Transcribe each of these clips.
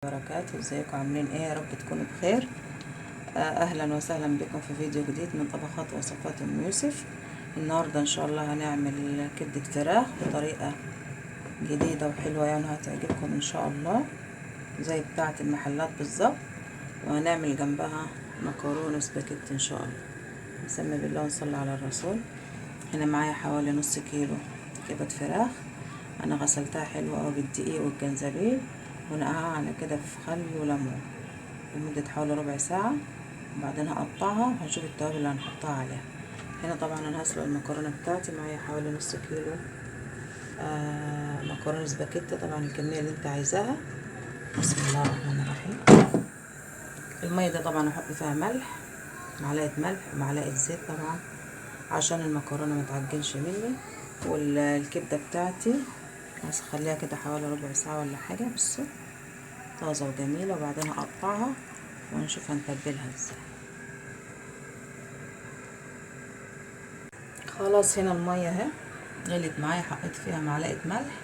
وبركاته. ازيكم عاملين ايه؟ يا رب تكونوا بخير. اهلا وسهلا بكم في فيديو جديد من طبخات وصفات ام يوسف. النهارده ان شاء الله هنعمل كبده فراخ بطريقه جديده وحلوه، يعني هتعجبكم ان شاء الله زي بتاعه المحلات بالظبط. وهنعمل جنبها مكرونه سباكيتي ان شاء الله. نسمي بالله ونصلي على الرسول. هنا معايا حوالي نص كيلو كبده فراخ، انا غسلتها حلوه قوي بالدقيق والجنزبيل ونقعها على كده في خل وليمون لمده حوالي ربع ساعه، وبعدين هقطعها وهنشوف التوابل اللي هنحطها عليها. هنا طبعا انا هسلق المكرونه بتاعتي، معايا حوالي نص كيلو مكرونه سباكيتي، طبعا الكميه اللي انت عايزاها. بسم الله الرحمن الرحيم. الميه دي طبعا احط فيها ملح، معلقه ملح ومعلقه زيت طبعا عشان المكرونه ما تعجنش مني. والكبده بتاعتي هخليها كده حوالي ربع ساعه ولا حاجه، بصوا طازه وجميله. وبعدين هقطعها ونشوف هنتبلها ازاي. خلاص هنا الميه اهي غلت معايا، حطيت فيها معلقه ملح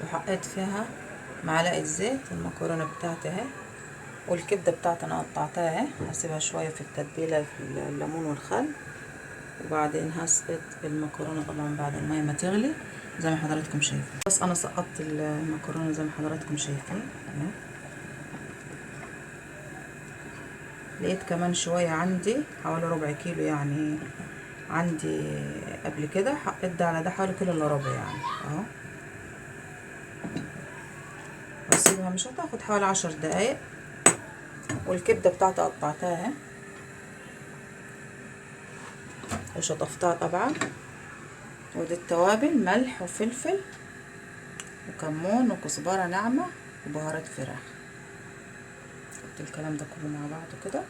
وحطيت فيها معلقه زيت. المكرونه بتاعتي اهي والكبده بتاعتي انا قطعتها اهي، هسيبها شويه في التتبيله في الليمون والخل، وبعدين هسقط المكرونه طبعا بعد الميه ما تغلي زي ما حضراتكم شايفين. بس انا سقطت المكرونه زي ما حضراتكم شايفين اهي. لقيت كمان شويه عندي حوالي ربع كيلو، يعني عندي قبل كده حطيت ده على ده حوالي كيلو الا ربع يعني اهو. واسيبها مش هتاخد حوالي 10 دقايق. والكبده بتاعتي قطعتها اهي وشطفتها طبعا. ودي التوابل: ملح وفلفل وكمون وكزبره ناعمه وبهارات فراخ. حط الكلام ده كله مع بعضه كده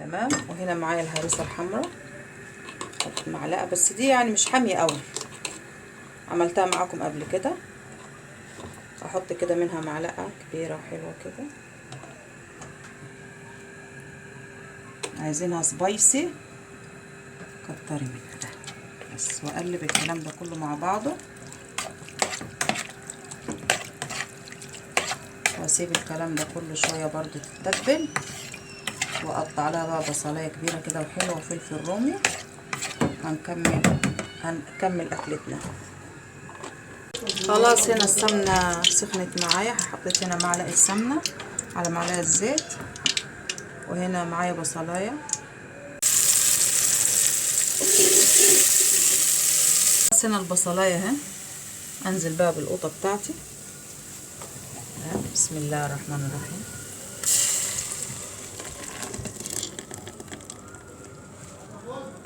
تمام. وهنا معايا الهريسه الحمراء، حط معلقه بس، دي يعني مش حاميه قوي، عملتها معاكم قبل كده. احط كده منها معلقه كبيره وحلوه كده. عايزينها سبايسي كتري منها ده بس. واقلب الكلام ده كله مع بعضه واسيب الكلام ده كله شويه برضو تتبل. واقطع لها بقى بصلايه كبيره كده وحلوه وفلفل رومي. هنكمل اكلتنا. خلاص هنا السمنه سخنت معايا، حطيت هنا معلقه سمنه على معلقه زيت. وهنا معايا بصلايه. بس هنا البصلايه اهي، انزل بقى بالقوطه بتاعتي. بسم الله الرحمن الرحيم.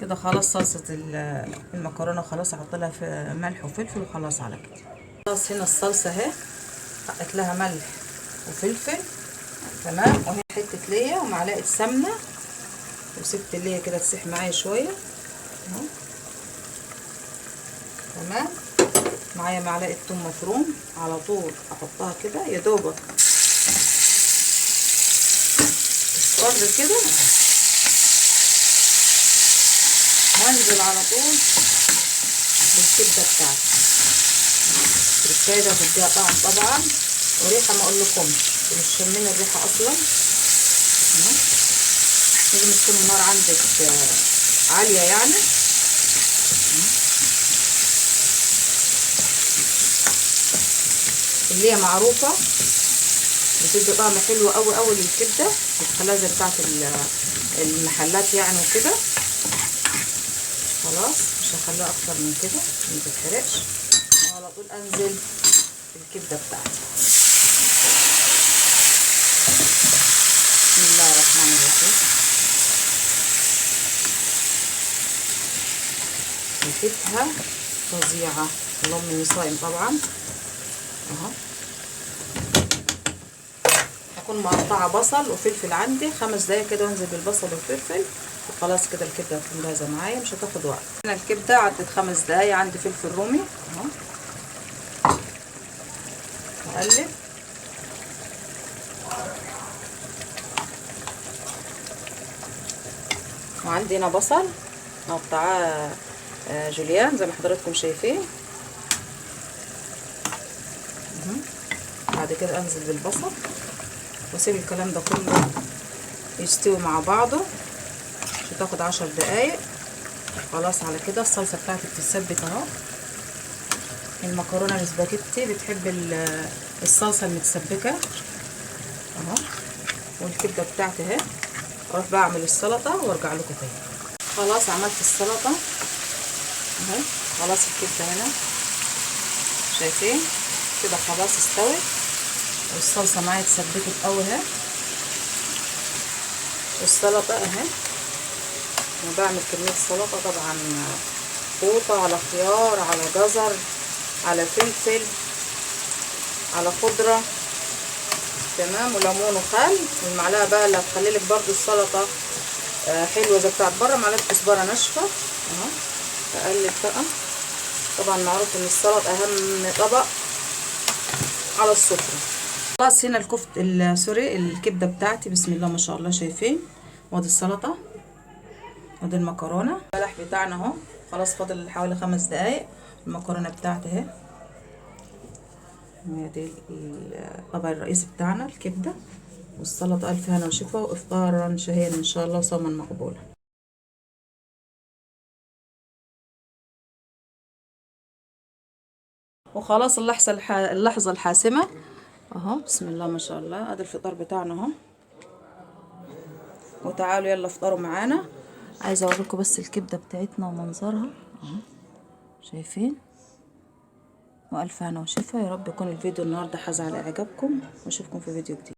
كده خلاص صلصه المكرونه خلاص، احط لها في ملح وفلفل وخلاص على كده. خلاص هنا الصلصه اهي، حطيت لها ملح وفلفل تمام. وهي حته ليا ومعلقه سمنه، وسبت الليا كده تسيح معايا شويه اهو تمام. معايا معلقه ثوم مفروم، على طول احطها كده يا دوبك اصفر كده، وانزل على طول بالكبده بتاعتي. التركايه ده بتديها طعم طبعا وريحه ما اقولكمش، مش شامين الريحه اصلا اهو. لازم تكون النار عندك عاليه يعني. اللي هي معروفه بتدي طعم حلو قوي قوي للكبده، بتخليها زي بتاعه المحلات يعني وكده. خلاص مش هخليها اكتر من كده عشان ما تتحرقش. وعلى طول انزل بالكبده بتاعتي. بسم الله الرحمن الرحيم. ريحتها فظيعه، اللهم اني صايم طبعا اهو. هكون مقطعه بصل وفلفل عندي 5 دقايق كده، وانزل بالبصل والفلفل وخلاص كده الكبده هتكون جاهزه معايا، مش هتاخد وقت. هنا الكبده عدت 5 دقايق، عندي فلفل رومي اهو. اقلب وعندي هنا بصل مقطعاه جوليان زي ما حضراتكم شايفين بعد كده انزل بالبصل واسيب الكلام ده كله يستوي مع بعضه، مش تاخد 10 دقايق. خلاص على كده الصلصه بتاعتي بتتسبك اهو. المكرونه الاسباجيتي بتحب الصلصه المتسبكه اهو. والكبده بتاعتي اهي. اروح بقى اعمل السلطه وارجع لكم تاني. خلاص عملت السلطه اهي. خلاص الكبده هنا شايفين كده خلاص استوت، والصلصه معايا اتسبكت قوي اهي. والسلطه اهي انا بعمل كميه سلطه طبعا، قوطه على خيار على جزر على فلفل على خضره تمام، وليمون وخل. والمعلقه بقى اللي هتخليلك برضو السلطه حلوه زي بتاعت بره، معلقه كزبره ناشفه اهو. اقلب بقى. طبعا معروف ان السلطه اهم طبق على السفره. خلاص هنا سوري الكبده بتاعتي بسم الله ما شاء الله شايفين. وادي السلطه وادي المكرونه. البلح بتاعنا اهو خلاص فاضل حوالي 5 دقايق. المكرونه بتاعتي اهي. دي الطبق الرئيسي بتاعنا الكبده والسلطه. الف هنا وشفا وافطارا شهيا ان شاء الله وصوما مقبولا. وخلاص اللحظه الحاسمه اهو. بسم الله ما شاء الله ادي الفطار بتاعنا اهو. وتعالوا يلا افطروا معانا. عايزه اوريكم بس الكبده بتاعتنا ومنظرها اهو شايفين. والف هنا وشفا. يا رب يكون الفيديو النهارده حاز على اعجابكم، واشوفكم في فيديو جديد.